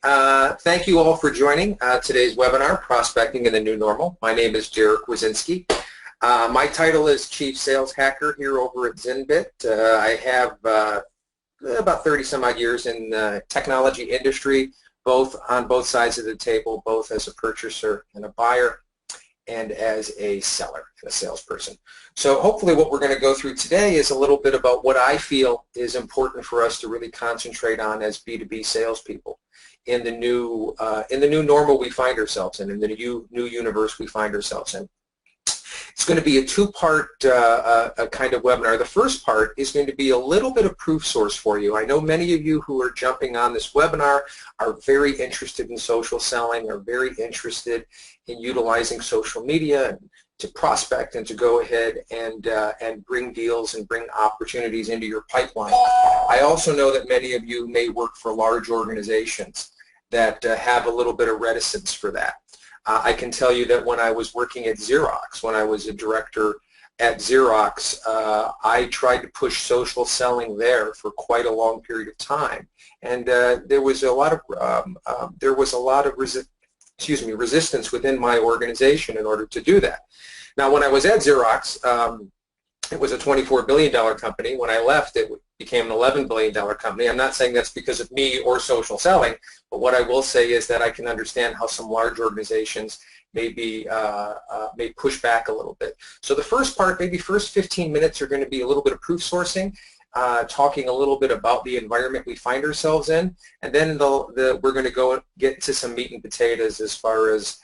Thank you all for joining today's webinar, Prospecting in the New Normal. My name is Derek Wazinski. My title is Chief Sales Hacker here over at Zinbit. I have about 30 some odd years in the technology industry, on both sides of the table, both as a purchaser and a buyer, and as a seller and a salesperson. So hopefully what we're going to go through today is a little bit about what I feel is important for us to really concentrate on as B2B salespeople in the new normal we find ourselves in the new universe we find ourselves in. It's going to be a two-part kind of webinar. The first part is going to be a little bit of proof source for you. I know many of you who are jumping on this webinar are very interested in social selling, are very interested in utilizing social media to prospect and to go ahead and bring deals and bring opportunities into your pipeline. I also know that many of you may work for large organizations that have a little bit of reticence for that. I can tell you that when I was working at Xerox, when I was a director at Xerox, I tried to push social selling there for quite a long period of time, and there was a lot of resistance within my organization in order to do that. Now, when I was at Xerox, it was a $24 billion company. When I left, it became an $11 billion company. I'm not saying that's because of me or social selling, but what I will say is that I can understand how some large organizations may push back a little bit. So the first part, maybe first 15 minutes, are going to be a little bit of proof sourcing, talking a little bit about the environment we find ourselves in, and then we're going to go get to some meat and potatoes as far as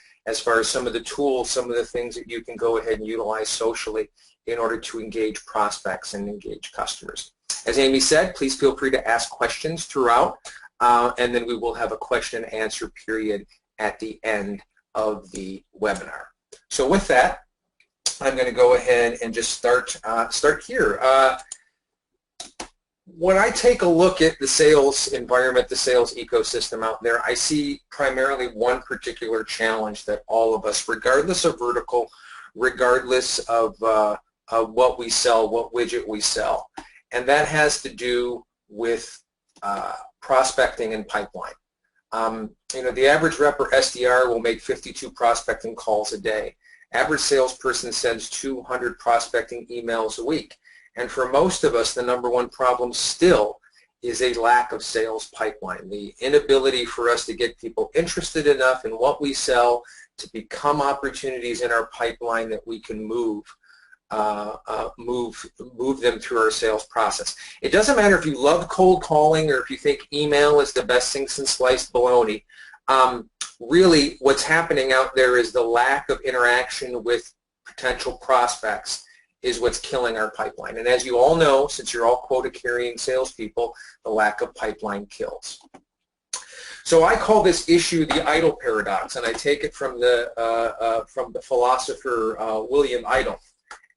some of the tools, some of the things that you can go ahead and utilize socially in order to engage prospects and engage customers. As Amy said, please feel free to ask questions throughout, and then we will have a question and answer period at the end of the webinar. So with that, I'm going to go ahead and just start here. When I take a look at the sales environment, the sales ecosystem out there, I see primarily one particular challenge that all of us, regardless of vertical, regardless of what we sell, what widget we sell, and that has to do with prospecting and pipeline. The average rep or SDR will make 52 prospecting calls a day. Average salesperson sends 200 prospecting emails a week. And for most of us, the number one problem still is a lack of sales pipeline, the inability for us to get people interested enough in what we sell to become opportunities in our pipeline that we can move them through our sales process. It doesn't matter if you love cold calling or if you think email is the best thing since sliced bologna. Really, what's happening out there is the lack of interaction with potential prospects is what's killing our pipeline. And as you all know, since you're all quota-carrying salespeople, the lack of pipeline kills. So I call this issue the idle paradox, and I take it from the philosopher William Idle.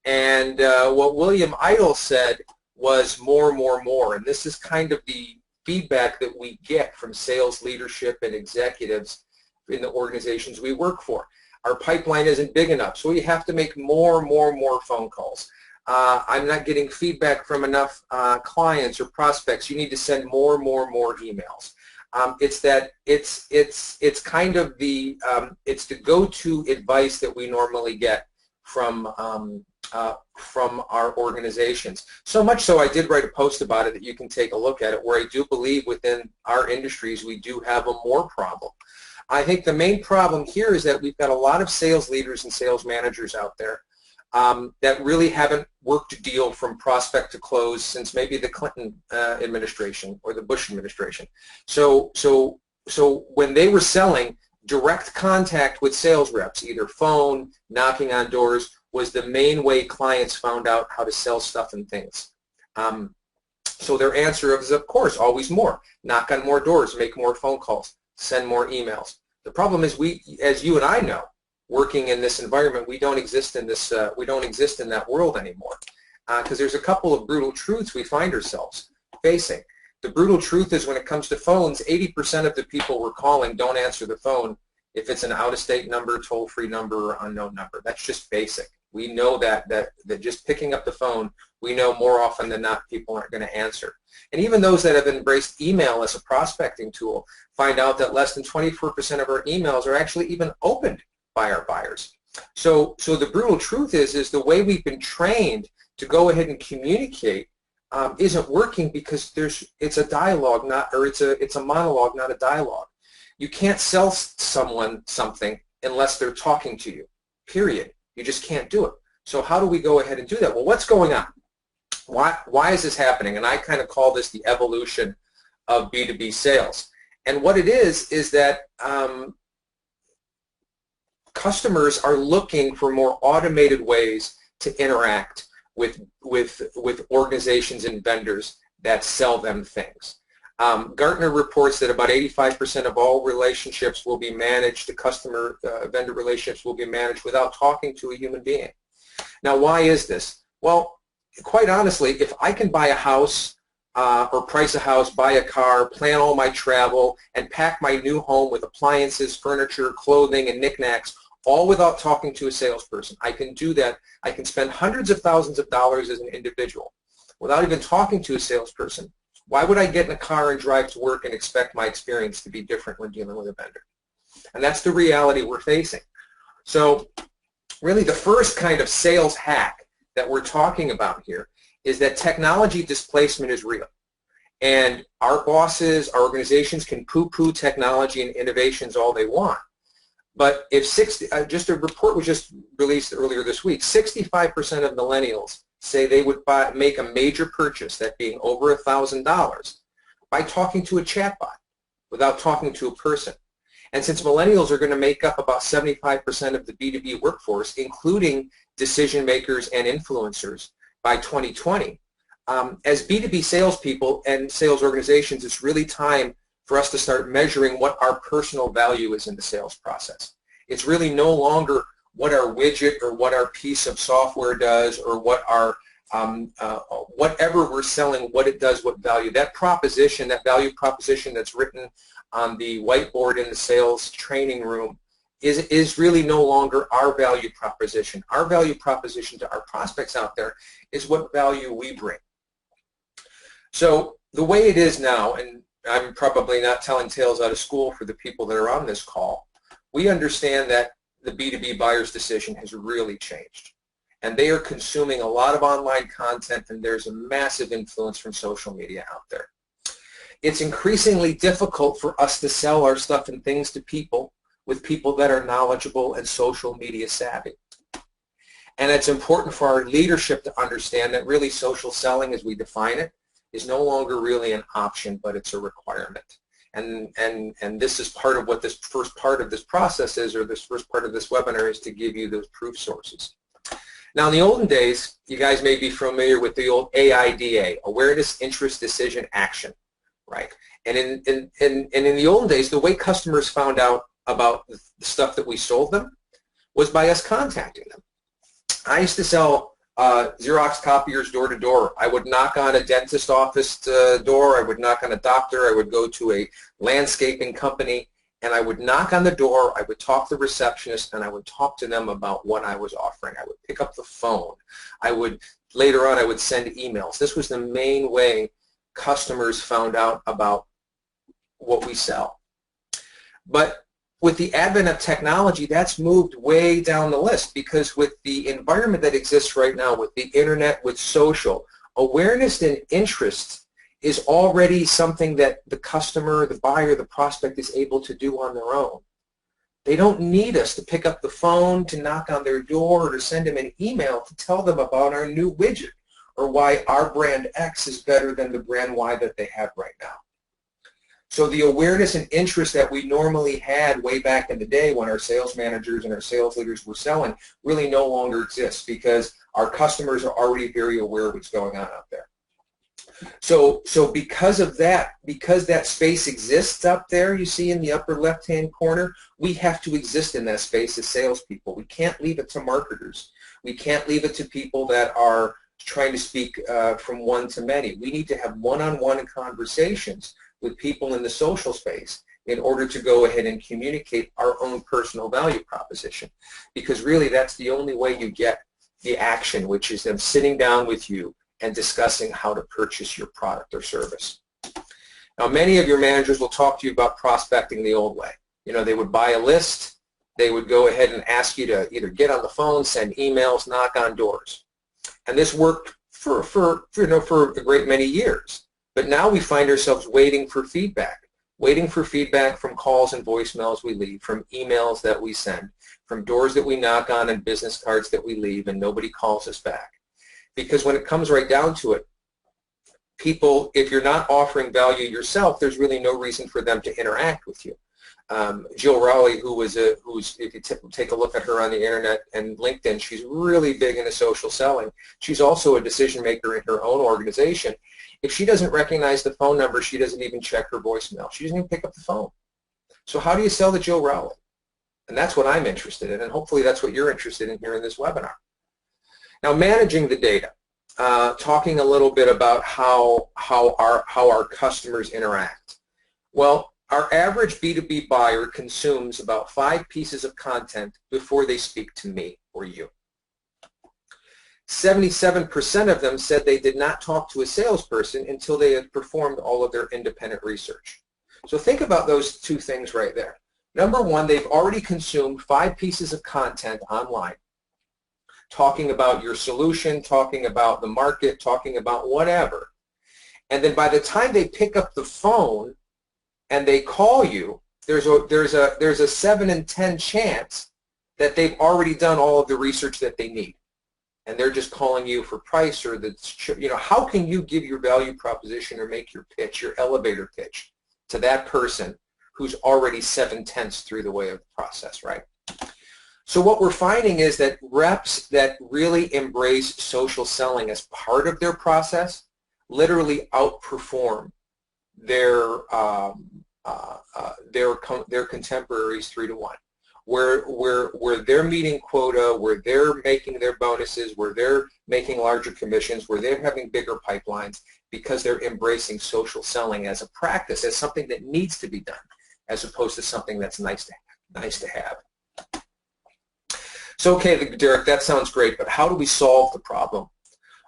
And what William Idle said was more, more, more. And this is kind of the feedback that we get from sales leadership and executives in the organizations we work for. Our pipeline isn't big enough, so we have to make more phone calls. I'm not getting feedback from enough clients or prospects. You need to send more emails. It's kind of the go-to advice that we normally get from our organizations. So much so I did write a post about it that you can take a look at it, where I do believe within our industries we do have a more problem. I think the main problem here is that we've got a lot of sales leaders and sales managers out there that really haven't worked a deal from prospect to close since maybe the Clinton administration or the Bush administration. So when they were selling, direct contact with sales reps, either phone, knocking on doors, was the main way clients found out how to sell stuff and things. So their answer is, of course, always more. Knock on more doors, make more phone calls, send more emails. The problem is, we, as you and I know, working in this environment, we don't exist in this. We don't exist in that world anymore, because there's a couple of brutal truths we find ourselves facing. The brutal truth is, when it comes to phones, 80% of the people we're calling don't answer the phone if it's an out-of-state number, toll-free number, or unknown number. That's just basic. We know that just picking up the phone we know more often than not people aren't going to answer. And even those that have embraced email as a prospecting tool find out that less than 24% of our emails are actually even opened by our buyers. So the brutal truth is the way we've been trained to go ahead and communicate isn't working, because it's a dialogue, it's a monologue, not a dialogue. You can't sell someone something unless they're talking to you, period. You just can't do it. So how do we go ahead and do that? Well, what's going on? Why is this happening? And I kind of call this the evolution of B2B sales. And what it is that customers are looking for more automated ways to interact with organizations and vendors that sell them things. Gartner reports that about 85% of all relationships will be managed, the customer-vendor relationships will be managed without talking to a human being. Now, why is this? Well, quite honestly, if I can buy a house or price a house, buy a car, plan all my travel, and pack my new home with appliances, furniture, clothing, and knickknacks, all without talking to a salesperson, I can do that. I can spend hundreds of thousands of dollars as an individual without even talking to a salesperson. Why would I get in a car and drive to work and expect my experience to be different when dealing with a vendor? And that's the reality we're facing. So really the first kind of sales hack that we're talking about here is that technology displacement is real. And our bosses, our organizations can poo-poo technology and innovations all they want. But if just a report was just released earlier this week, 65% of millennials say they would make a major purchase, that being over $1,000, by talking to a chatbot without talking to a person. And since millennials are going to make up about 75% of the B2B workforce, including decision makers and influencers by 2020, as B2B salespeople and sales organizations, it's really time for us to start measuring what our personal value is in the sales process. It's really no longer what our widget or what our piece of software does, or what our whatever we're selling, what it does, what value. That proposition, that value proposition that's written on the whiteboard in the sales training room is really no longer our value proposition. Our value proposition to our prospects out there is what value we bring. So the way it is now, and I'm probably not telling tales out of school for the people that are on this call, we understand that the B2B buyer's decision has really changed. And they are consuming a lot of online content, and there's a massive influence from social media out there. It's increasingly difficult for us to sell our stuff and things to people with people that are knowledgeable and social media savvy. And it's important for our leadership to understand that really social selling, as we define it, is no longer really an option, but it's a requirement. And this is part of what this first part of this process is, or this first part of this webinar is, to give you those proof sources. Now, in the olden days, you guys may be familiar with the old AIDA, awareness, interest, decision, action, right? And in the olden days, the way customers found out about the stuff that we sold them was by us contacting them. I used to sell Xerox copiers door to door. I would knock on a dentist office door. I would knock on a doctor. I would go to a landscaping company, and I would knock on the door. I would talk to the receptionist, and I would talk to them about what I was offering. I would pick up the phone. Later on, I would send emails. This was the main way customers found out about what we sell. But with the advent of technology, that's moved way down the list, because with the environment that exists right now, with the internet, with social, awareness and interest is already something that the customer, the buyer, the prospect is able to do on their own. They don't need us to pick up the phone, to knock on their door, or to send them an email to tell them about our new widget, or why our brand X is better than the brand Y that they have right now. So the awareness and interest that we normally had way back in the day when our sales managers and our sales leaders were selling really no longer exists, because our customers are already very aware of what's going on out there. So because of that, because that space exists up there, you see in the upper left-hand corner, we have to exist in that space as salespeople. We can't leave it to marketers. We can't leave it to people that are trying to speak from one to many. We need to have one-on-one conversations with people in the social space in order to go ahead and communicate our own personal value proposition. Because really that's the only way you get the action, which is them sitting down with you and discussing how to purchase your product or service. Now, many of your managers will talk to you about prospecting the old way. You know, they would buy a list, they would go ahead and ask you to either get on the phone, send emails, knock on doors. And this worked for a great many years. But now we find ourselves waiting for feedback from calls and voicemails we leave, from emails that we send, from doors that we knock on and business cards that we leave, and nobody calls us back. Because when it comes right down to it, people, if you're not offering value yourself, there's really no reason for them to interact with you. Jill Rowley, who's if you take a look at her on the internet and LinkedIn, she's really big into social selling. She's also a decision maker in her own organization. If she doesn't recognize the phone number, she doesn't even check her voicemail. She doesn't even pick up the phone. So how do you sell to Jill Rowley? And that's what I'm interested in, and hopefully that's what you're interested in here in this webinar. Now, managing the data, talking a little bit about how our customers interact. Well, our average B2B buyer consumes about 5 pieces of content before they speak to me or you. 77% of them said they did not talk to a salesperson until they had performed all of their independent research. So think about those two things right there. Number one, they've already consumed 5 pieces of content online, talking about your solution, talking about the market, talking about whatever. And then by the time they pick up the phone and they call you, there's a 7 in 10 chance that they've already done all of the research that they need. And they're just calling you for price, or how can you give your value proposition or make your pitch, your elevator pitch, to that person who's already 7/10 through the way of the process, right? So what we're finding is that reps that really embrace social selling as part of their process literally outperform their contemporaries 3 to 1. Where they're meeting quota, where they're making their bonuses, where they're making larger commissions, where they're having bigger pipelines, because they're embracing social selling as a practice, as something that needs to be done, as opposed to something that's nice to have. So, okay, Derek, that sounds great, but how do we solve the problem?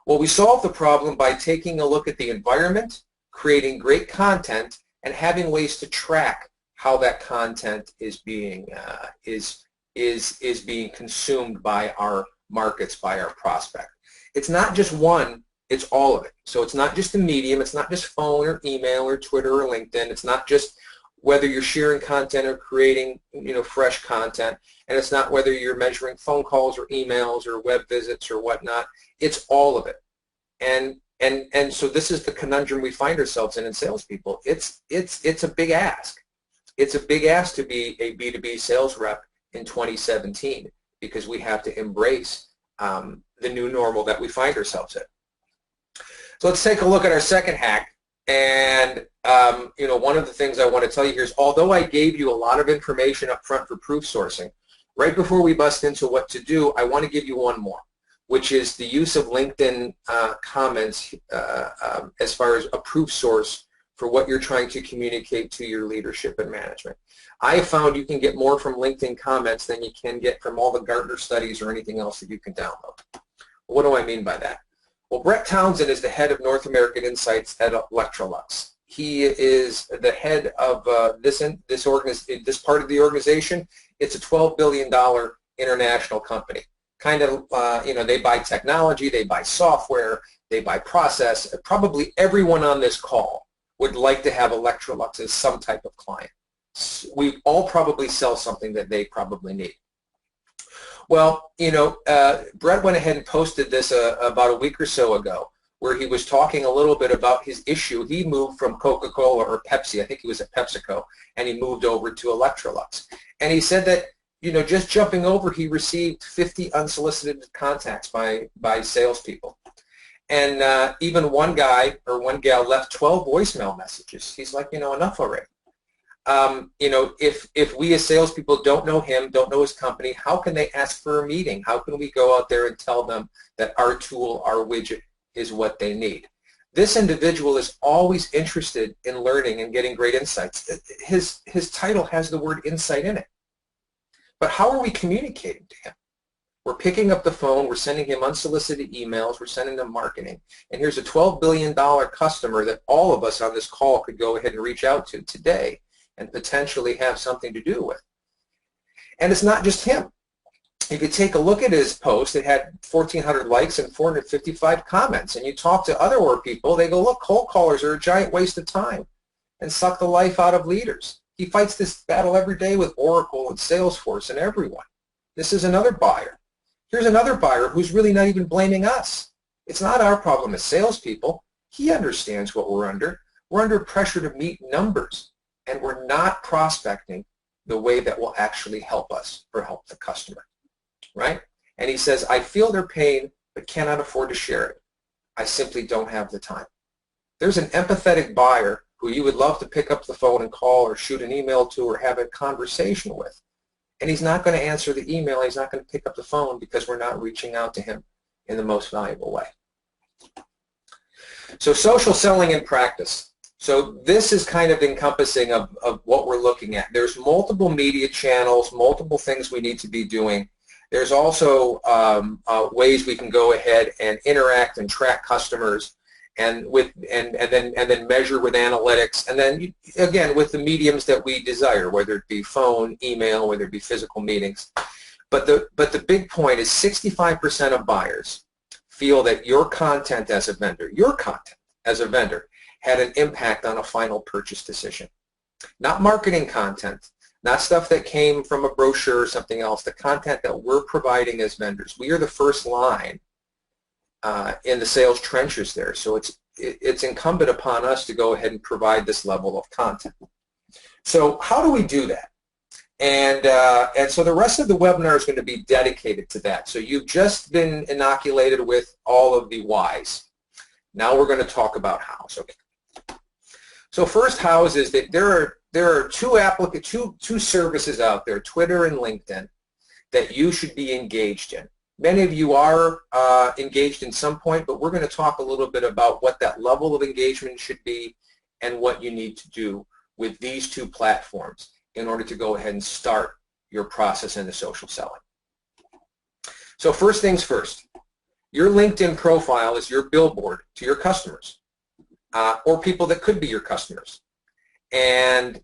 Well, we solve the problem by taking a look at the environment, creating great content, and having ways to track how that content is being being consumed by our markets, by our prospect. It's not just one, it's all of it. So it's not just the medium, it's not just phone or email or Twitter or LinkedIn, it's not just whether you're sharing content or creating fresh content, and it's not whether you're measuring phone calls or emails or web visits or whatnot. It's all of it. And so this is the conundrum we find ourselves in salespeople. It's a big ask. It's a big ask to be a B2B sales rep in 2017, because we have to embrace the new normal that we find ourselves in. So let's take a look at our second hack. And one of the things I want to tell you here is, although I gave you a lot of information up front for proof sourcing, right before we bust into what to do, I want to give you one more, which is the use of LinkedIn comments as far as a proof source for what you're trying to communicate to your leadership and management. I have found you can get more from LinkedIn comments than you can get from all the Gartner studies or anything else that you can download. What do I mean by that? Well, Brett Townsend is the head of North American Insights at Electrolux. He is the head of this part of the organization. It's a $12 billion international company. Kind of, they buy technology, they buy software, they buy process. Probably everyone on this call would like to have Electrolux as some type of client. We all probably sell something that they probably need. Well, Brett went ahead and posted this about a week or so ago, where he was talking a little bit about his issue. He moved from Coca-Cola or Pepsi, I think he was at PepsiCo, and he moved over to Electrolux. And he said that, just jumping over, he received 50 unsolicited contacts by salespeople. And even one guy or one gal left 12 voicemail messages. He's like, enough already. If we as salespeople don't know him, don't know his company, how can they ask for a meeting? How can we go out there and tell them that our tool, our widget is what they need? This individual is always interested in learning and getting great insights. His title has the word insight in it. But how are we communicating to him? We're picking up the phone, we're sending him unsolicited emails, we're sending them marketing. And here's a $12 billion customer that all of us on this call could go ahead and reach out to today and potentially have something to do with. And it's not just him. If you take a look at his post, it had 1,400 likes and 455 comments. And you talk to other people, they go, look, cold callers are a giant waste of time and suck the life out of leaders. He fights this battle every day with Oracle and Salesforce and everyone. This is another buyer. Here's another buyer who's really not even blaming us. It's not our problem as salespeople. He understands what we're under. We're under pressure to meet numbers, and we're not prospecting the way that will actually help us or help the customer, right? And he says, I feel their pain but cannot afford to share it. I simply don't have the time. There's an empathetic buyer who you would love to pick up the phone and call or shoot an email to or have a conversation with. And he's not going to answer the email. He's not going to pick up the phone because we're not reaching out to him in the most valuable way. So social selling in practice. So this is kind of encompassing of what we're looking at. There's multiple media channels, multiple things we need to be doing. There's also ways we can go ahead and interact and track customers and then measure with analytics, and then again with the mediums that we desire, whether it be phone, email, whether it be physical meetings. But the big point is 65% of buyers feel that your content as a vendor, had an impact on a final purchase decision. Not marketing content, not stuff that came from a brochure or something else, the content that we're providing as vendors. We are the first line in the sales trenches there. So it's incumbent upon us to go ahead and provide this level of content. So how do we do that? And so the rest of the webinar is going to be dedicated to that. So you've just been inoculated with all of the whys. Now we're going to talk about hows. Okay. So first, hows is that there are two services out there, Twitter and LinkedIn, that you should be engaged in. Many of you are engaged in some point, but we're going to talk a little bit about what that level of engagement should be and what you need to do with these two platforms in order to go ahead and start your process into social selling. So first things first, your LinkedIn profile is your billboard to your customers or people that could be your customers. And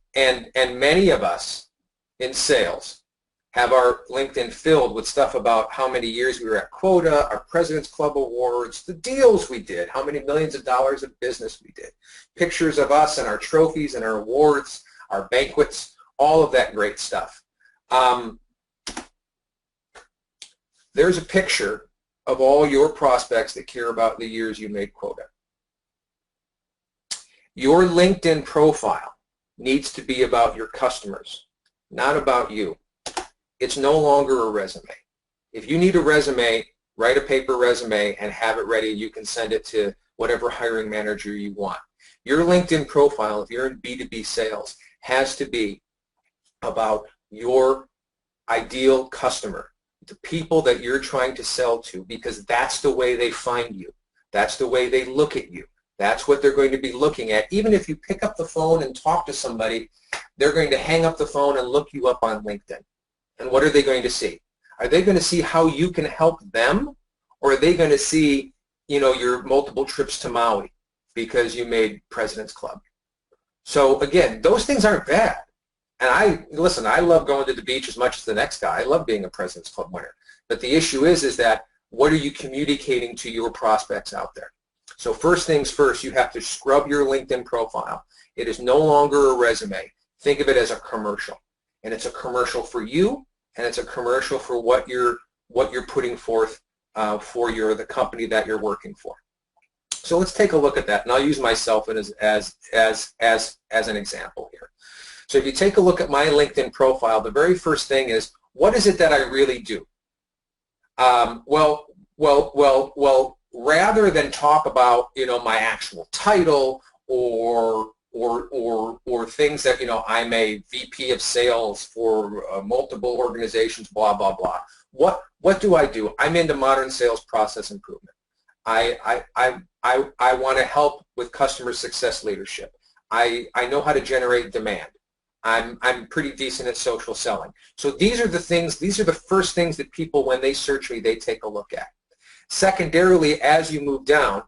many of us in sales have our LinkedIn filled with stuff about how many years we were at quota, our President's Club awards, the deals we did, how many millions of dollars of business we did, pictures of us and our trophies and our awards, our banquets, all of that great stuff. There's a picture of all your prospects that care about the years you made quota. Your LinkedIn profile needs to be about your customers, not about you. It's no longer a resume. If you need a resume, write a paper resume and have it ready. You can send it to whatever hiring manager you want. Your LinkedIn profile, if you're in B2B sales, has to be about your ideal customer, the people that you're trying to sell to, because that's the way they find you. That's the way they look at you. That's what they're going to be looking at. Even if you pick up the phone and talk to somebody, they're going to hang up the phone and look you up on LinkedIn. And what are they going to see? Are they going to see how you can help them, or are they going to see, your multiple trips to Maui because you made President's Club? So again, those things aren't bad. And I love going to the beach as much as the next guy. I love being a President's Club winner. But the issue is that what are you communicating to your prospects out there? So first things first, you have to scrub your LinkedIn profile. It is no longer a resume. Think of it as a commercial. And it's a commercial for you, and it's a commercial for what you're putting forth for the company that you're working for. So let's take a look at that, and I'll use myself as an example here. So if you take a look at my LinkedIn profile, the very first thing is, what is it that I really do? Well, rather than talk about my actual title or things that I'm a VP of sales for multiple organizations, blah blah blah. What do I do? I'm into modern sales process improvement. I want to help with customer success leadership. I know how to generate demand. I'm pretty decent at social selling. So these are the things, these are the first things that people, when they search me, they take a look at. Secondarily, as you move down,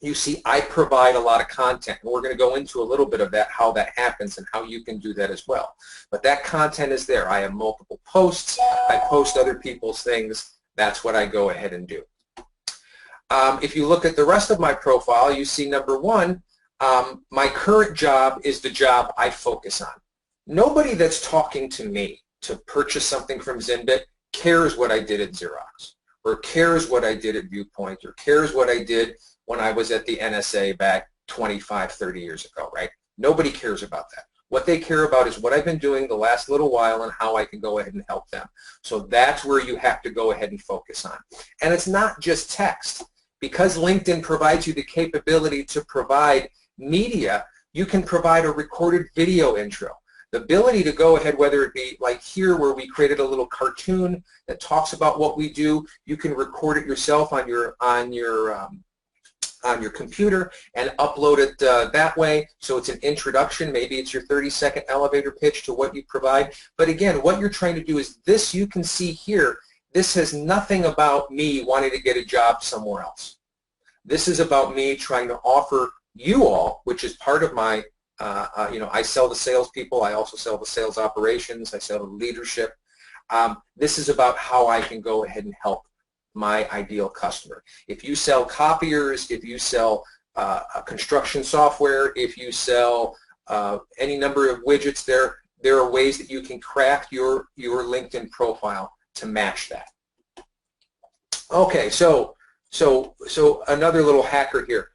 you see I provide a lot of content, and we're going to go into a little bit of that, how that happens and how you can do that as well. But that content is there. I have multiple posts. I post other people's things. That's what I go ahead and do. If you look at the rest of my profile, you see number one, my current job is the job I focus on. Nobody that's talking to me to purchase something from Zinbit cares what I did at Xerox, or cares what I did at Viewpoint, or cares what I did when I was at the NSA back 25, 30 years ago, right? Nobody cares about that. What they care about is what I've been doing the last little while and how I can go ahead and help them. So that's where you have to go ahead and focus on. And it's not just text. Because LinkedIn provides you the capability to provide media, you can provide a recorded video intro. The ability to go ahead, whether it be like here where we created a little cartoon that talks about what we do, you can record it yourself on your computer and upload it that way. So it's an introduction. Maybe it's your 30-second elevator pitch to what you provide. But again, what you're trying to do is this. You can see here, this has nothing about me wanting to get a job somewhere else. This is about me trying to offer you all, which is part of my, I sell to salespeople. I also sell to sales operations. I sell to leadership. This is about how I can go ahead and help my ideal customer. If you sell copiers, if you sell construction software, if you sell any number of widgets, there are ways that you can craft your LinkedIn profile to match that. Okay, so another little hacker here.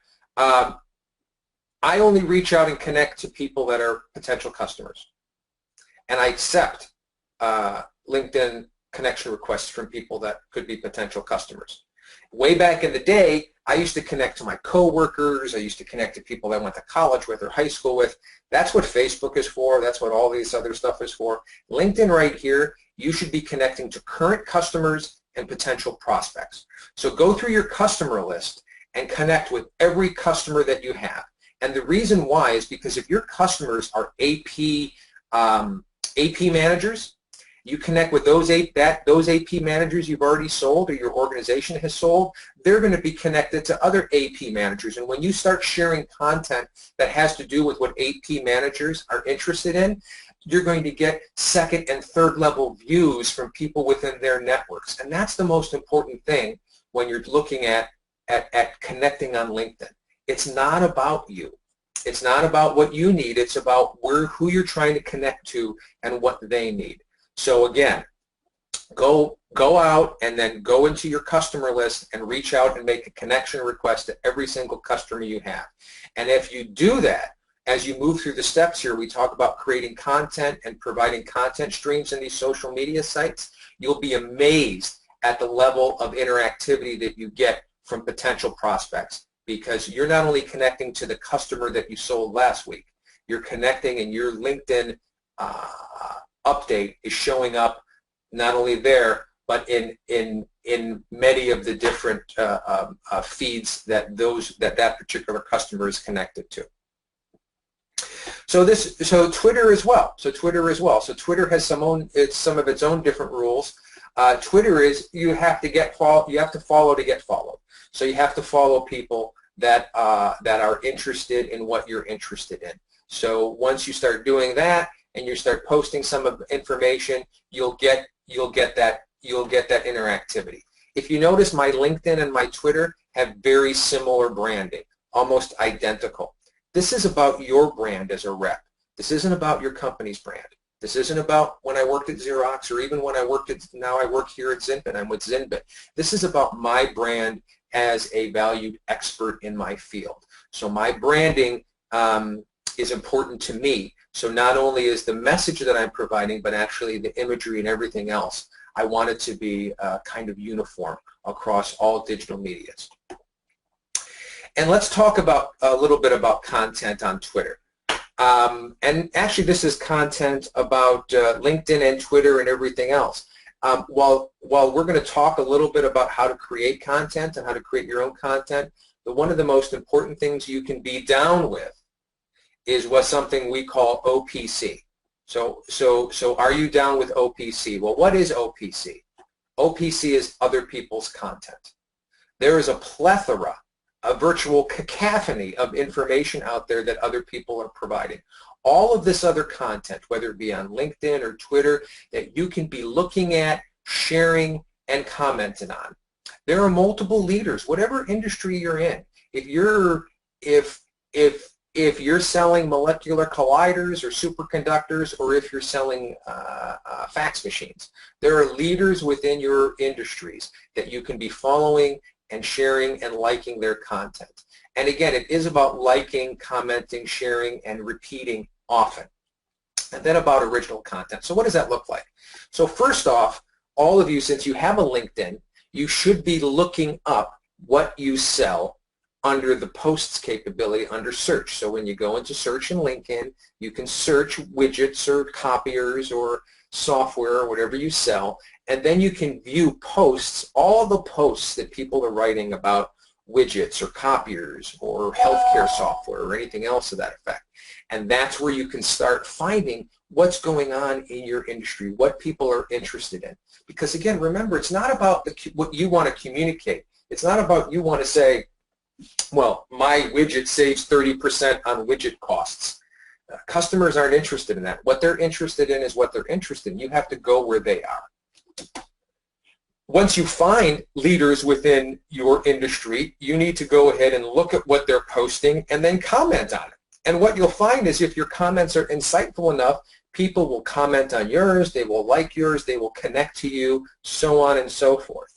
I only reach out and connect to people that are potential customers, and I accept LinkedIn connection requests from people that could be potential customers. Way back in the day, I used to connect to my coworkers. I used to connect to people that I went to college with or high school with. That's what Facebook is for. That's what all this other stuff is for. LinkedIn right here, you should be connecting to current customers and potential prospects. So go through your customer list and connect with every customer that you have. And the reason why is because if your customers are AP managers, you connect with those AP managers you've already sold or your organization has sold, they're going to be connected to other AP managers. And when you start sharing content that has to do with what AP managers are interested in, you're going to get second and third level views from people within their networks. And that's the most important thing when you're looking at connecting on LinkedIn. It's not about you. It's not about what you need. It's about who you're trying to connect to and what they need. So again, go out and then go into your customer list and reach out and make a connection request to every single customer you have. And if you do that, as you move through the steps here, we talk about creating content and providing content streams in these social media sites. You'll be amazed at the level of interactivity that you get from potential prospects, because you're not only connecting to the customer that you sold last week, you're connecting, and your LinkedIn update is showing up not only there, but in many of the different feeds that that particular customer is connected to. So Twitter as well. So Twitter has some of its own different rules. Twitter is you have to follow to get followed. So you have to follow people that are interested in what you're interested in. So once you start doing that and you start posting some of the information, you'll get that interactivity. If you notice, my LinkedIn and my Twitter have very similar branding, almost identical. This is about your brand as a rep. This isn't about your company's brand. This isn't about when I worked at Xerox, or even when I worked now I work here at Zinbit. I'm with Zinbit. This is about my brand as a valued expert in my field. So my branding is important to me. So not only is the message that I'm providing, but actually the imagery and everything else, I want it to be kind of uniform across all digital medias. And let's talk about a little bit about content on Twitter. And actually this is content about LinkedIn and Twitter and everything else. While we're going to talk a little bit about how to create content and how to create your own content, one of the most important things you can be down with is something we call OPC. So are you down with OPC? Well, what is OPC? OPC is other people's content. There is a plethora, a virtual cacophony of information out there that other people are providing. All of this other content, whether it be on LinkedIn or Twitter, that you can be looking at, sharing, and commenting on. There are multiple leaders, whatever industry you're in. If you're selling molecular colliders or superconductors, or if you're selling fax machines, there are leaders within your industries that you can be following and sharing and liking their content. And again, it is about liking, commenting, sharing, and repeating often. And then about original content. So what does that look like? So first off, all of you, since you have a LinkedIn, you should be looking up what you sell under the posts capability under search. So when you go into search in LinkedIn, you can search widgets or copiers or software or whatever you sell, and then you can view posts, all the posts that people are writing about widgets or copiers or healthcare software or anything else to that effect. And that's where you can start finding what's going on in your industry, what people are interested in. Because again, remember, it's not about what you want to communicate. It's not about you want to say, well, my widget saves 30% on widget costs. Customers aren't interested in that. What they're interested in is what they're interested in. You have to go where they are. Once you find leaders within your industry, you need to go ahead and look at what they're posting and then comment on it. And what you'll find is if your comments are insightful enough, people will comment on yours, they will like yours, they will connect to you, so on and so forth.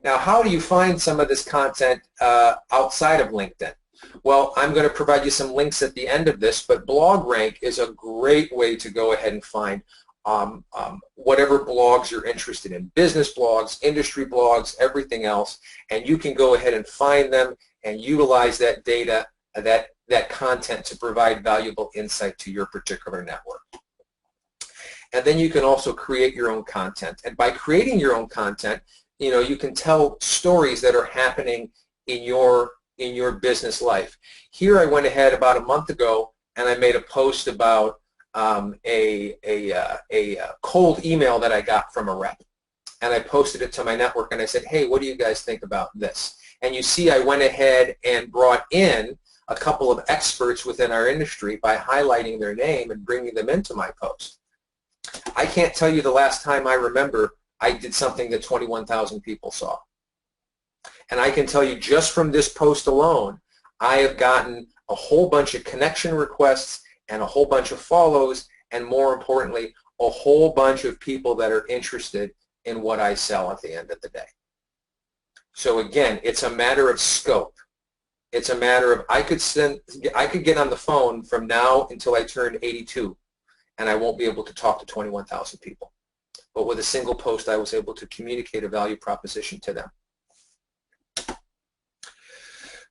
Now, how do you find some of this content outside of LinkedIn? Well, I'm going to provide you some links at the end of this, but BlogRank is a great way to go ahead and find whatever blogs you're interested in, business blogs, industry blogs, everything else, and you can go ahead and find them and utilize that data, that content to provide valuable insight to your particular network. And then you can also create your own content. And by creating your own content, you can tell stories that are happening in your business life. Here I went ahead about a month ago and I made a post about a cold email that I got from a rep. And I posted it to my network and I said, hey, what do you guys think about this? And you see I went ahead and brought in a couple of experts within our industry by highlighting their name and bringing them into my post. I can't tell you the last time I remember I did something that 21,000 people saw. And I can tell you just from this post alone, I have gotten a whole bunch of connection requests and a whole bunch of follows, and more importantly, a whole bunch of people that are interested in what I sell at the end of the day. So again, it's a matter of scope. It's a matter of I could get on the phone from now until I turn 82, and I won't be able to talk to 21,000 people. But with a single post, I was able to communicate a value proposition to them.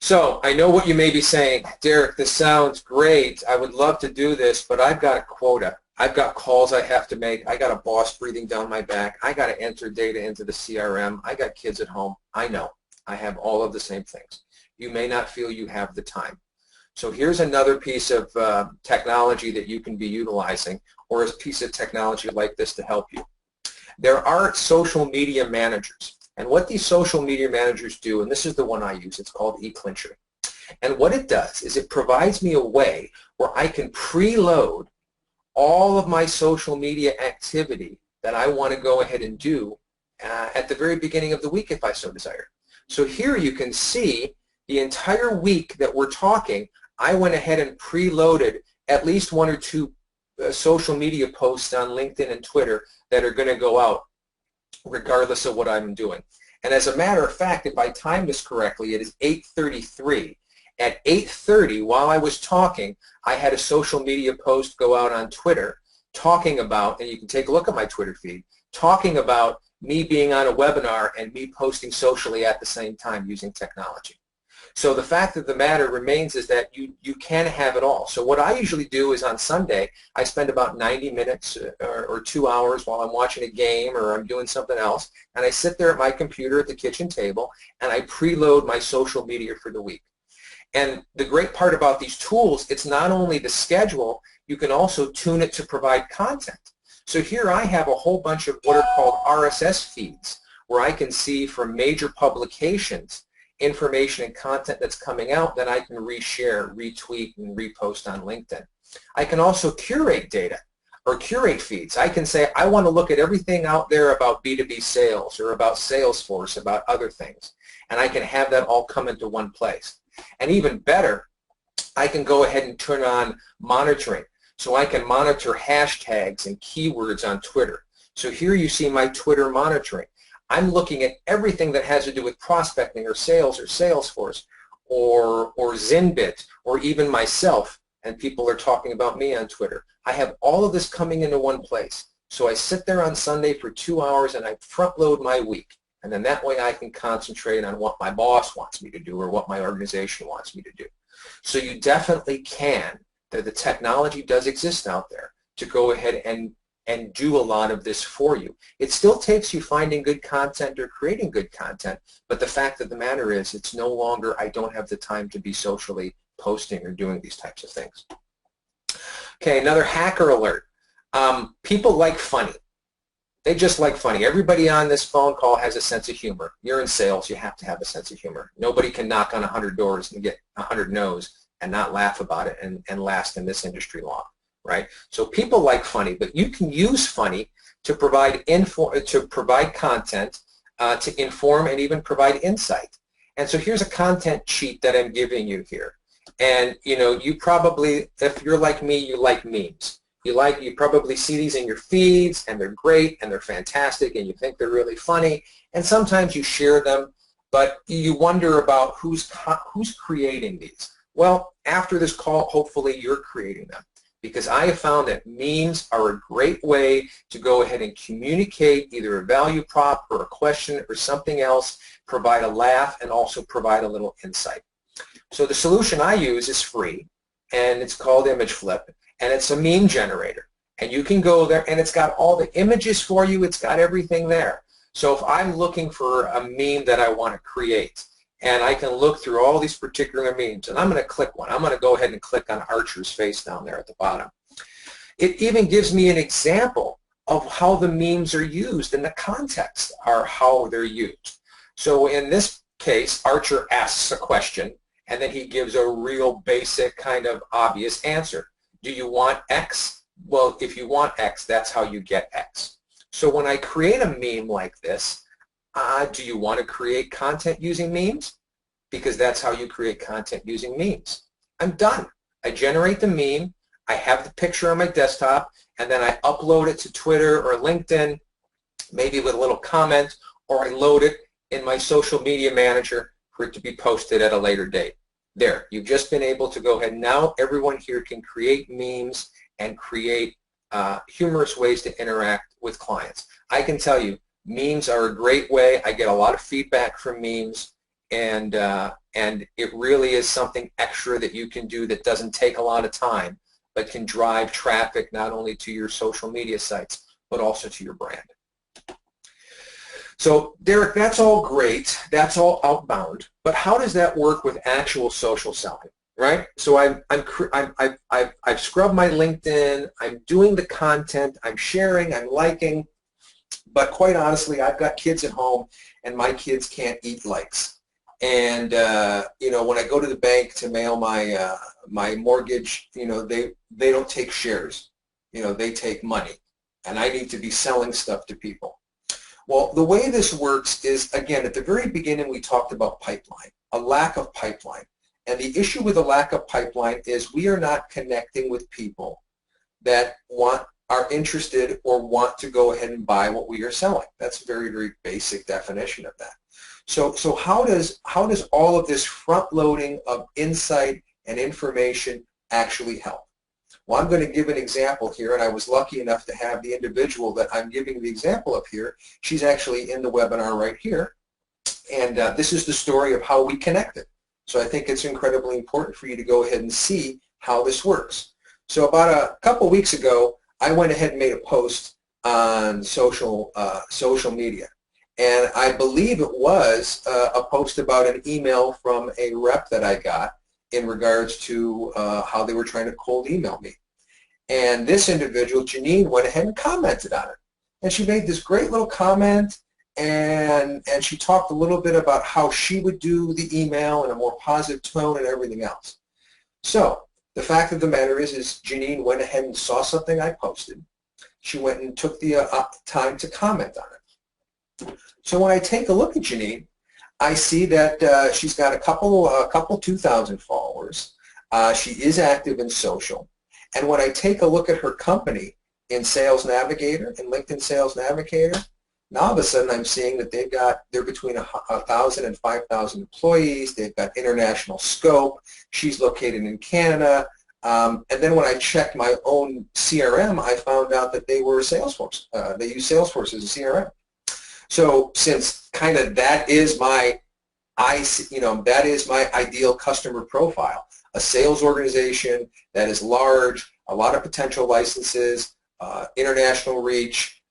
So I know what you may be saying, Derek, this sounds great. I would love to do this, but I've got a quota. I've got calls I have to make. I got a boss breathing down my back. I got to enter data into the CRM. I got kids at home. I know. I have all of the same things. You may not feel you have the time. So here's another piece of technology that you can be utilizing, or a piece of technology like this to help you. There are social media managers. And what these social media managers do, and this is the one I use, it's called eClincher. And what it does is it provides me a way where I can preload all of my social media activity that I want to go ahead and do at the very beginning of the week if I so desire. So here you can see the entire week that we're talking, I went ahead and preloaded at least 1 or 2 social media posts on LinkedIn and Twitter that are going to go out regardless of what I'm doing. And as a matter of fact, if I time this correctly, it is 8:33. At 8:30, while I was talking, I had a social media post go out on Twitter talking about, and you can take a look at my Twitter feed, talking about me being on a webinar and me posting socially at the same time using technology. So the fact of the matter remains is that you can have it all. So what I usually do is on Sunday, I spend about 90 minutes or 2 hours while I'm watching a game or I'm doing something else, and I sit there at my computer at the kitchen table and I preload my social media for the week. And the great part about these tools, it's not only the schedule, you can also tune it to provide content. So here I have a whole bunch of what are called RSS feeds, where I can see from major publications information and content that's coming out that I can reshare, retweet, and repost on LinkedIn. I can also curate data or curate feeds. I can say, I want to look at everything out there about B2B sales or about Salesforce, about other things. And I can have that all come into one place. And even better, I can go ahead and turn on monitoring. So I can monitor hashtags and keywords on Twitter. So here you see my Twitter monitoring. I'm looking at everything that has to do with prospecting or sales or Salesforce or Zenbit or even myself, and people are talking about me on Twitter. I have all of this coming into one place. So I sit there on Sunday for 2 hours and I front load my week. And then that way I can concentrate on what my boss wants me to do or what my organization wants me to do. So you definitely can. The technology does exist out there to go ahead and do a lot of this for you. It still takes you finding good content or creating good content, but the fact of the matter is it's no longer I don't have the time to be socially posting or doing these types of things. Okay, another hacker alert. People like funny. They just like funny. Everybody on this phone call has a sense of humor. You're in sales, you have to have a sense of humor. Nobody can knock on 100 doors and get 100 no's and not laugh about it and last in this industry long, right? So people like funny, but you can use funny to provide content, to inform and even provide insight. And so here's a content sheet that I'm giving you here. And you probably, if you're like me, you like memes. You probably see these in your feeds, and they're great, and they're fantastic, and you think they're really funny. And sometimes you share them, but you wonder about who's creating these. Well, after this call, hopefully you're creating them, because I have found that memes are a great way to go ahead and communicate either a value prop or a question or something else, provide a laugh, and also provide a little insight. So the solution I use is free, and it's called Image Flip, and it's a meme generator. And you can go there, and it's got all the images for you. It's got everything there. So if I'm looking for a meme that I want to create, and I can look through all these particular memes, and I'm going to click one. I'm going to go ahead and click on Archer's face down there at the bottom. It even gives me an example of how the memes are used and the context are how they're used. So in this case, Archer asks a question, and then he gives a real basic kind of obvious answer. Do you want X? Well, if you want X, that's how you get X. So when I create a meme like this, do you want to create content using memes? Because that's how you create content using memes. I'm done. I generate the meme, I have the picture on my desktop, and then I upload it to Twitter or LinkedIn, maybe with a little comment, or I load it in my social media manager for it to be posted at a later date. There, you've just been able to go ahead. Now everyone here can create memes and create humorous ways to interact with clients. I can tell you, memes are a great way. I get a lot of feedback from memes, and it really is something extra that you can do that doesn't take a lot of time, but can drive traffic not only to your social media sites, but also to your brand. So Derek, that's all great. That's all outbound. But how does that work with actual social selling, right? So I've scrubbed my LinkedIn. I'm doing the content. I'm sharing. I'm liking. But quite honestly, I've got kids at home, and my kids can't eat likes. And when I go to the bank to mail my my mortgage, they don't take shares. They take money, and I need to be selling stuff to people. Well, the way this works is, again, at the very beginning we talked about pipeline, a lack of pipeline. And the issue with the lack of pipeline is we are not connecting with people that are interested or want to go ahead and buy what we are selling. That's a very, very basic definition of that. So how does all of this front loading of insight and information actually help? Well, I'm going to give an example here, and I was lucky enough to have the individual that I'm giving the example of here. She's actually in the webinar right here, and this is the story of how we connected. So I think it's incredibly important for you to go ahead and see how this works. So about a couple weeks ago, I went ahead and made a post on social media, and I believe it was a post about an email from a rep that I got in regards to how they were trying to cold email me. And this individual, Janine, went ahead and commented on it. And she made this great little comment, and she talked a little bit about how she would do the email in a more positive tone and everything else. So the fact of the matter is Janine went ahead and saw something I posted. She went and took the time to comment on it. So when I take a look at Janine, I see that she's got a couple 2,000 followers. She is active in social. And when I take a look at her company in Sales Navigator, in LinkedIn Sales Navigator, now all of a sudden I'm seeing that they're between 1,000 and 5,000 employees. They've got international scope. She's located in Canada. And then when I checked my own CRM, I found out that they were Salesforce. They use Salesforce as a CRM. So since kind of that is my ideal customer profile, a sales organization that is large, a lot of potential licenses, international reach,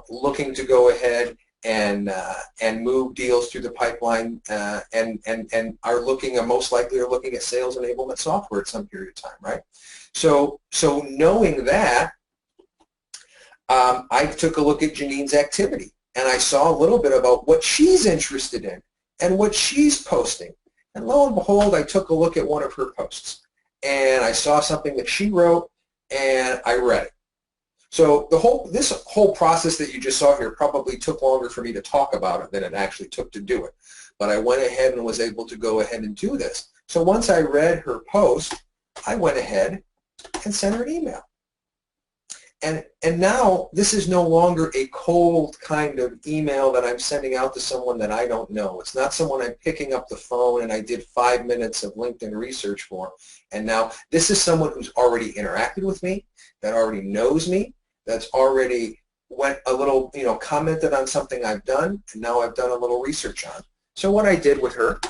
looking to go ahead and move deals through the pipeline, and are most likely looking at sales enablement software at some period of time, right? So knowing that, I took a look at Janine's activity, and I saw a little bit about what she's interested in and what she's posting. And lo and behold, I took a look at one of her posts, and I saw something that she wrote, and I read it. So this whole process that you just saw here probably took longer for me to talk about it than it actually took to do it. But I went ahead and was able to go ahead and do this. So once I read her post, I went ahead and sent her an email. And now this is no longer a cold kind of email that I'm sending out to someone that I don't know. It's not someone I'm picking up the phone and I did 5 minutes of LinkedIn research for. And now this is someone who's already interacted with me, that already knows me, that's already went a little, commented on something I've done, and now I've done a little research on. So what I did with her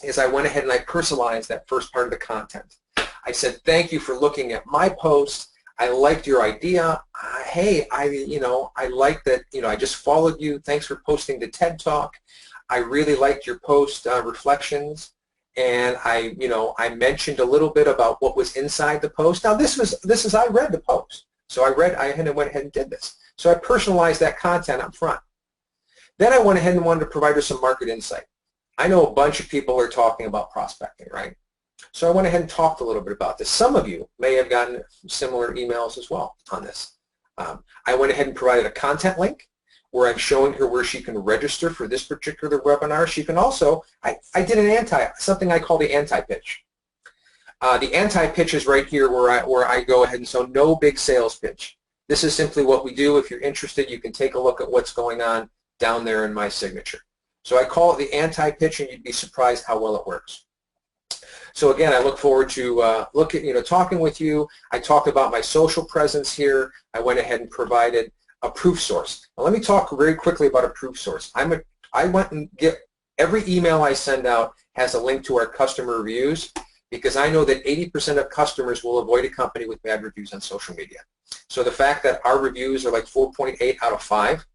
is I went ahead and I personalized that first part of the content. I said, thank you for looking at my post. I liked your idea. Hey, I like that, I just followed you. Thanks for posting the TED Talk. I really liked your post reflections. And I mentioned a little bit about what was inside the post. Now I read the post. So I went ahead and did this. So I personalized that content up front. Then I went ahead and wanted to provide her some market insight. I know a bunch of people are talking about prospecting, right? So I went ahead and talked a little bit about this. Some of you may have gotten similar emails as well on this. I went ahead and provided a content link where I'm showing her where she can register for this particular webinar. She can also, I did something I call the anti-pitch. The anti-pitch is right here where I go ahead and so no big sales pitch. This is simply what we do. If you're interested, you can take a look at what's going on down there in my signature. So I call it the anti-pitch, and you'd be surprised how well it works. So again, I look forward to talking with you. I talked about my social presence here. I went ahead and provided a proof source. Now let me talk very quickly about a proof source. I went and every email I send out has a link to our customer reviews, because I know that 80% of customers will avoid a company with bad reviews on social media. So the fact that our reviews are like 4.8 out of 5,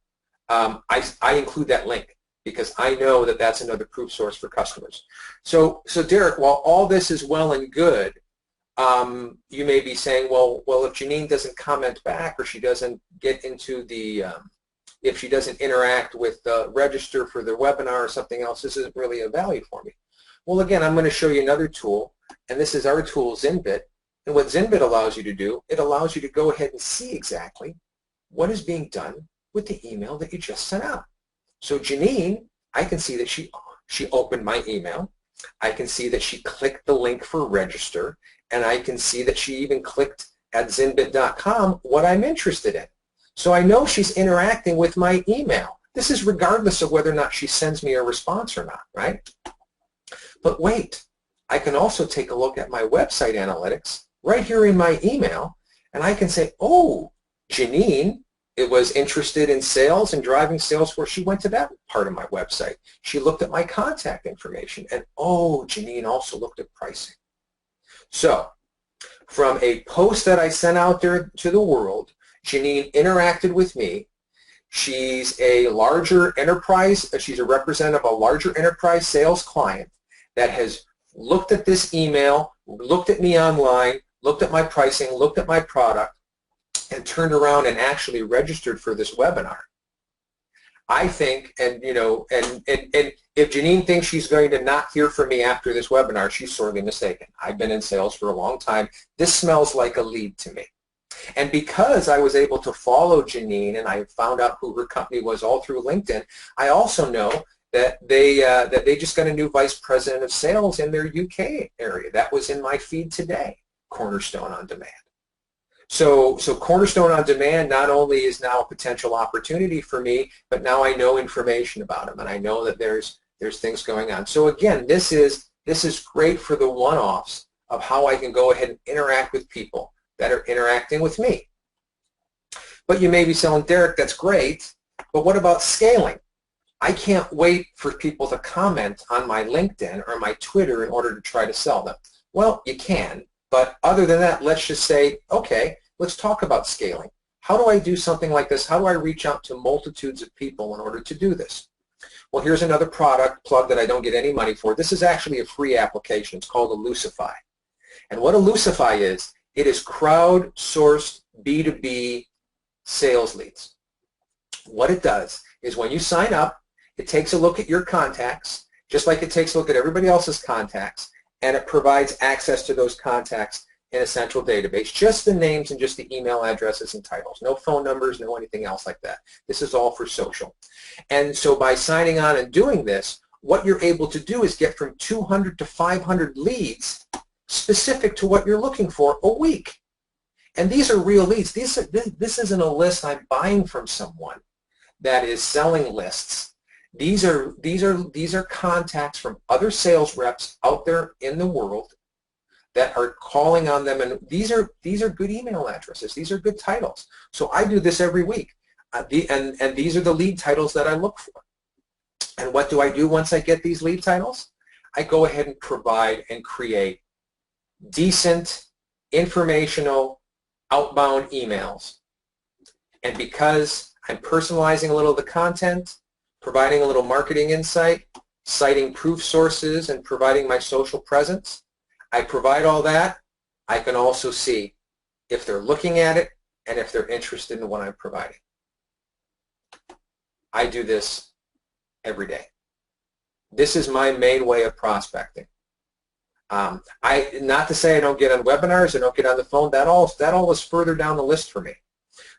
I include that link because I know that that's another proof source for customers. So Derek, while all this is well and good, you may be saying, well, if Janine doesn't comment back, or she doesn't get into the, if she doesn't interact with the register for the webinar or something else, this isn't really of value for me. Well, again, I'm going to show you another tool, and this is our tool, Zinbit. And what Zinbit allows you to do, it allows you to go ahead and see exactly what is being done with the email that you just sent out. So Janine, I can see that she opened my email. I can see that she clicked the link for register, and I can see that she even clicked at zinbit.com what I'm interested in. So I know she's interacting with my email. This is regardless of whether or not she sends me a response or not, right? But wait, I can also take a look at my website analytics right here in my email, and I can say, oh, Janine, it was interested in sales and driving Salesforce. She went to that part of my website. She looked at my contact information, and oh, Janine also looked at pricing. So from a post that I sent out there to the world, Janine interacted with me. She's a larger enterprise, she's a representative of a larger enterprise sales client that has looked at this email, looked at me online, looked at my pricing, looked at my product, and turned around and actually registered for this webinar, I think, and if Janine thinks she's going to not hear from me after this webinar, she's sorely mistaken. I've been in sales for a long time. This smells like a lead to me. And because I was able to follow Janine and I found out who her company was all through LinkedIn, I also know that they just got a new vice president of sales in their UK area. That was in my feed today, Cornerstone on Demand. So Cornerstone on Demand not only is now a potential opportunity for me, but now I know information about them, and I know that there's things going on. So again, this is great for the one-offs of how I can go ahead and interact with people that are interacting with me. But you may be saying, Derek, that's great, but what about scaling? I can't wait for people to comment on my LinkedIn or my Twitter in order to try to sell them. Well, you can, but other than that, let's just say, okay, let's talk about scaling. How do I do something like this? How do I reach out to multitudes of people in order to do this? Well, here's another product plug that I don't get any money for. This is actually a free application. It's called Elusify. And what Elusify is, it is crowdsourced B2B sales leads. What it does is when you sign up, it takes a look at your contacts, just like it takes a look at everybody else's contacts, and it provides access to those contacts in a central database, just the names and just the email addresses and titles. No phone numbers, no anything else like that. This is all for social. And so by signing on and doing this, what you're able to do is get from 200 to 500 leads specific to what you're looking for a week. And these are real leads. This isn't a list I'm buying from someone that is selling lists. These are contacts from other sales reps out there in the world that are calling on them, and these are good email addresses. These are good titles. So I do this every week, and these are the lead titles that I look for. And what do I do once I get these lead titles? I go ahead and provide and create decent, informational, outbound emails. And because I'm personalizing a little of the content, providing a little marketing insight, citing proof sources, and providing my social presence, I provide all that. I can also see if they're looking at it and if they're interested in what I'm providing. I do this every day. This is my main way of prospecting. Not to say I don't get on webinars, I don't get on the phone. That all is further down the list for me.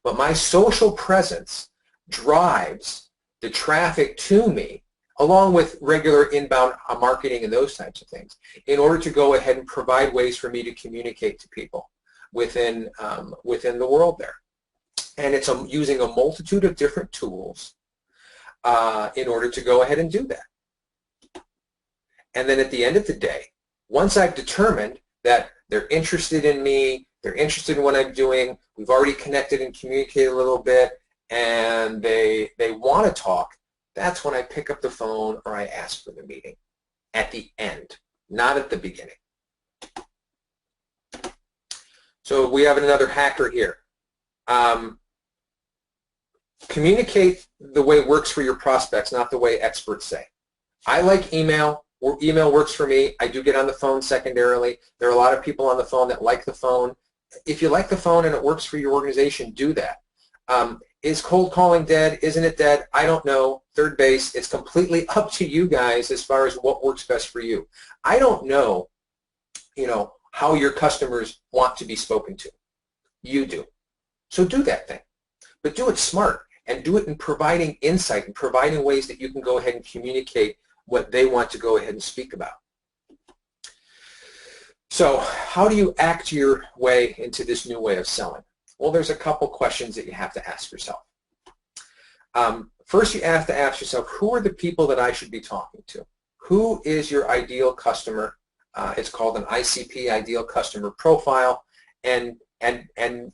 But my social presence drives the traffic to me, along with regular inbound marketing and those types of things, in order to go ahead and provide ways for me to communicate to people within the world there. And it's using a multitude of different tools in order to go ahead and do that. And then at the end of the day, once I've determined that they're interested in me, they're interested in what I'm doing, we've already connected and communicated a little bit, and they want to talk, that's when I pick up the phone or I ask for the meeting. At the end, not at the beginning. So we have another hacker here. Communicate the way it works for your prospects, not the way experts say. I like email. Email works for me. I do get on the phone secondarily. There are a lot of people on the phone that like the phone. If you like the phone and it works for your organization, do that. Is cold calling dead? Isn't it dead? I don't know. Third base. It's completely up to you guys as far as what works best for you. I don't know, how your customers want to be spoken to. You do. So do that thing. But do it smart, and do it in providing insight and providing ways that you can go ahead and communicate what they want to go ahead and speak about. So how do you act your way into this new way of selling? Well, there's a couple questions that you have to ask yourself. First, you have to ask yourself, who are the people that I should be talking to? Who is your ideal customer? It's called an ICP, Ideal Customer Profile, and I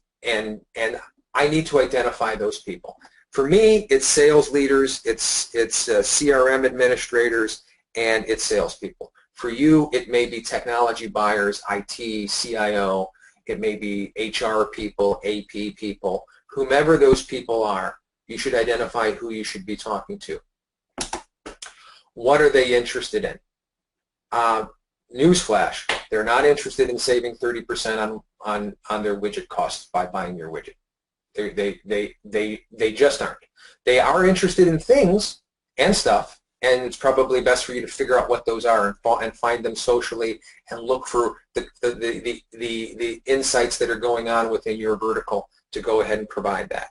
need to identify those people. For me, it's sales leaders, it's CRM administrators, and it's salespeople. For you, it may be technology buyers, IT, CIO, it may be HR people, AP people. Whomever those people are, you should identify who you should be talking to. What are they interested in? Newsflash, they're not interested in saving 30% their widget costs by buying your widget. They just aren't. They are interested in things and stuff, and it's probably best for you to figure out what those are and find them socially and look for the insights that are going on within your vertical to go ahead and provide that.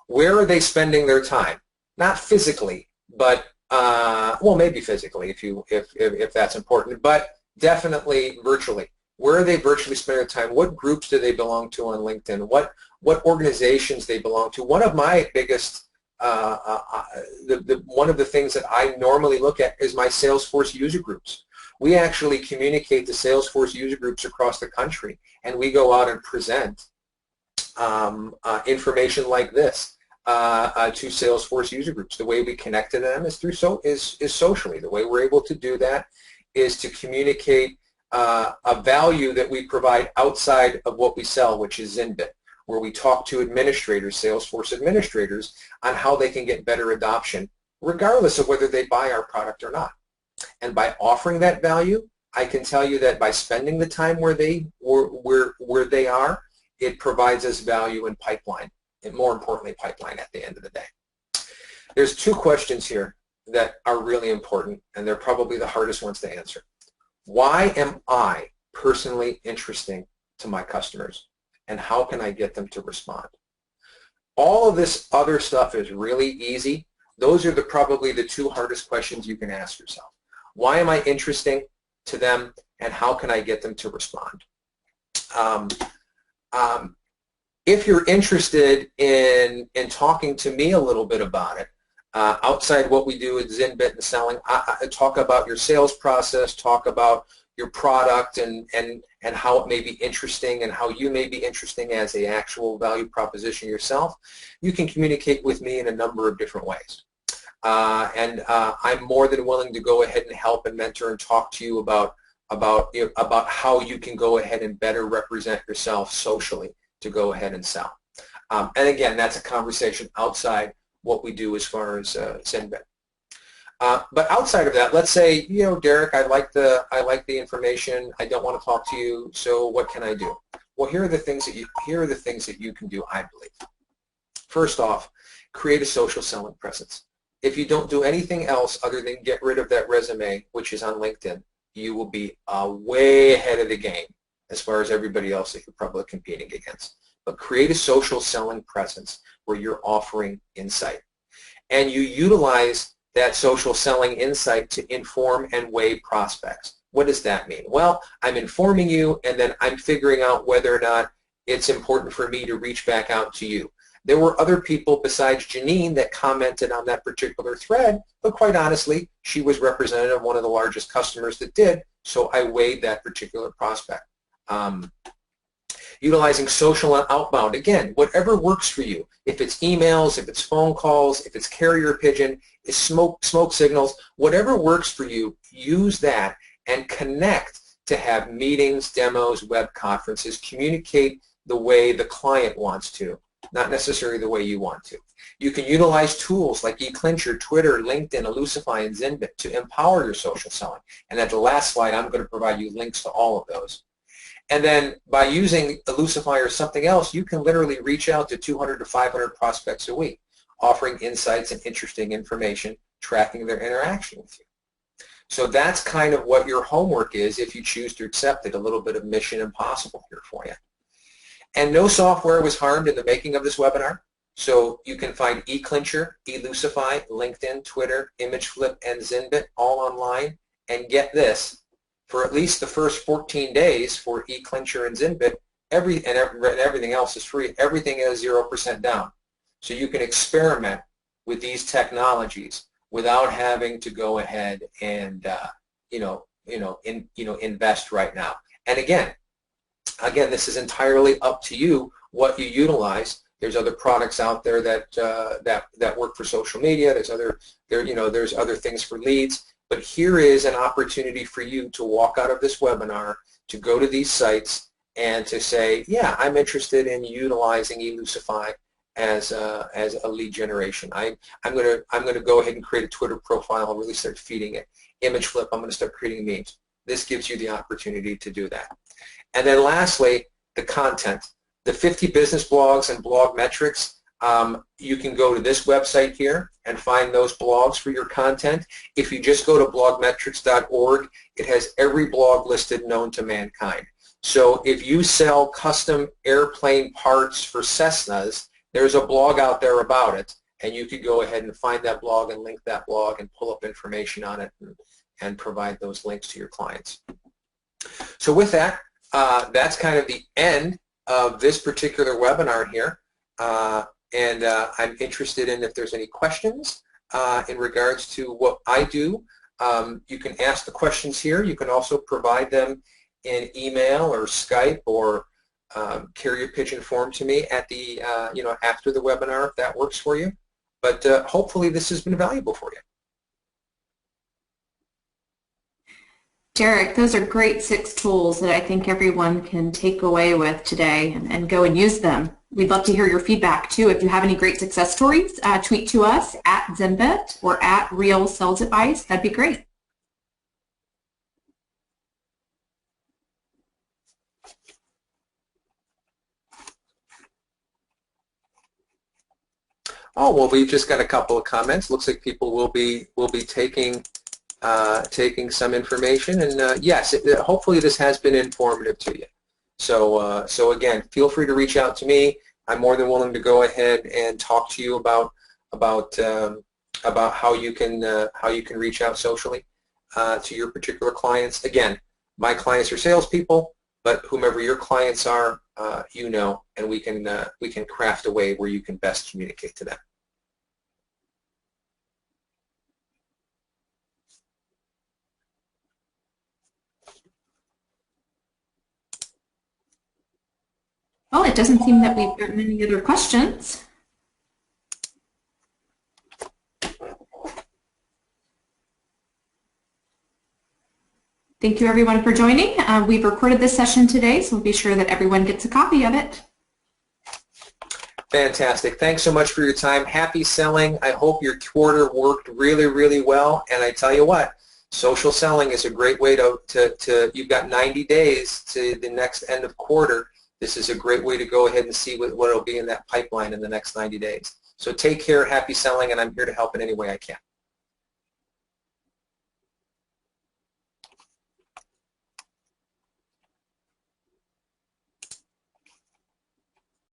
Where are they spending their time? Not physically, but well, maybe physically if that's important, but definitely virtually. Where are they virtually spending their time? What groups do they belong to on LinkedIn? What organizations they belong to? One of my biggest one of the things that I normally look at is my Salesforce user groups. We actually communicate to Salesforce user groups across the country, and we go out and present information like this to Salesforce user groups. The way we connect to them is through is socially. The way we're able to do that is to communicate a value that we provide outside of what we sell, which is Zenbit, where we talk to administrators, Salesforce administrators, on how they can get better adoption, regardless of whether they buy our product or not. And by offering that value, I can tell you that by spending the time where they are, it provides us value in pipeline, and more importantly, pipeline at the end of the day. There's two questions here that are really important, and they're probably the hardest ones to answer. Why am I personally interesting to my customers, and how can I get them to respond? All of this other stuff is really easy. Those are probably the two hardest questions you can ask yourself. Why am I interesting to them, and how can I get them to respond? If you're interested in talking to me a little bit about it, outside what we do at Zenbit and selling, talk about your sales process, talk about your product and how it may be interesting and how you may be interesting as an actual value proposition yourself, you can communicate with me in a number of different ways. I'm more than willing to go ahead and help and mentor and talk to you about how you can go ahead and better represent yourself socially to go ahead and sell. And again, that's a conversation outside what we do as far as Zenbit. But outside of that, let's say, Derek, I like the information. I don't want to talk to you. So what can I do? Well, here are the things that you can do, I believe. First off, create a social selling presence. If you don't do anything else other than get rid of that resume, which is on LinkedIn, you will be way ahead of the game as far as everybody else that you're probably competing against. But create a social selling presence where you're offering insight. And you utilize that social selling insight to inform and weigh prospects. What does that mean? Well, I'm informing you, and then I'm figuring out whether or not it's important for me to reach back out to you. There were other people besides Janine that commented on that particular thread, but quite honestly, she was representative of one of the largest customers that did, so I weighed that particular prospect. Utilizing social and outbound. Again, whatever works for you. If it's emails, if it's phone calls, if it's carrier pigeon, it's smoke signals, whatever works for you, use that and connect to have meetings, demos, web conferences. Communicate the way the client wants to, not necessarily the way you want to. You can utilize tools like eClincher, Twitter, LinkedIn, Elusify, and Zenbit to empower your social selling. And at the last slide, I'm going to provide you links to all of those. And then by using Elusify or something else, you can literally reach out to 200 to 500 prospects a week, offering insights and interesting information, tracking their interaction with you. So that's kind of what your homework is if you choose to accept it, a little bit of Mission Impossible here for you. And no software was harmed in the making of this webinar. So you can find eClincher, Elusify, LinkedIn, Twitter, ImageFlip, and Zenbit all online. And get this, for at least the first 14 days for eClincher and Zenbit, everything else is free. Everything is 0% down. So you can experiment with these technologies without having to go ahead and invest right now. And again, this is entirely up to you what you utilize. There's other products out there that work for social media. There's other things for leads. But here is an opportunity for you to walk out of this webinar, to go to these sites, and to say, yeah, I'm interested in utilizing Elusify as a lead generation. I'm going to go ahead and create a Twitter profile and really start feeding it. ImageFlip, I'm going to start creating memes. this gives you the opportunity to do that. And then lastly, the content. The 50 business blogs and blog metrics, you can go to this website here and find those blogs for your content. If you just go to blogmetrics.org, it has every blog listed known to mankind. So if you sell custom airplane parts for Cessnas, there's a blog out there about it, and you could go ahead and find that blog and link that blog and pull up information on it and provide those links to your clients. So with that, that's kind of the end of this particular webinar here. And I'm interested in if there's any questions in regards to what I do. You can ask the questions here. You can also provide them in email or Skype or carrier pigeon form to me at the after the webinar if that works for you. But hopefully this has been valuable for you. Derek, those are great 6 tools that I think everyone can take away with today and go and use them. We'd love to hear your feedback too. If you have any great success stories, tweet to us at Zenbit or at Real Sales Advice. That'd be great. Oh, well, we've just got a couple of comments. Looks like people will be taking some information, and yes, hopefully this has been informative to you. So so again, feel free to reach out to me. I'm more than willing to go ahead and talk to you about how you can reach out socially to your particular clients. Again, my clients are salespeople, but whomever your clients are, and we can craft a way where you can best communicate to them. Well, it doesn't seem that we've gotten any other questions. Thank you everyone for joining. We've recorded this session today, so we'll be sure that everyone gets a copy of it. Fantastic. Thanks so much for your time. Happy selling. I hope your quarter worked really, really well. And I tell you what, social selling is a great way to you've got 90 days to the next end of quarter. This is a great way to go ahead and see what will be in that pipeline in the next 90 days. So take care, happy selling, and I'm here to help in any way I can.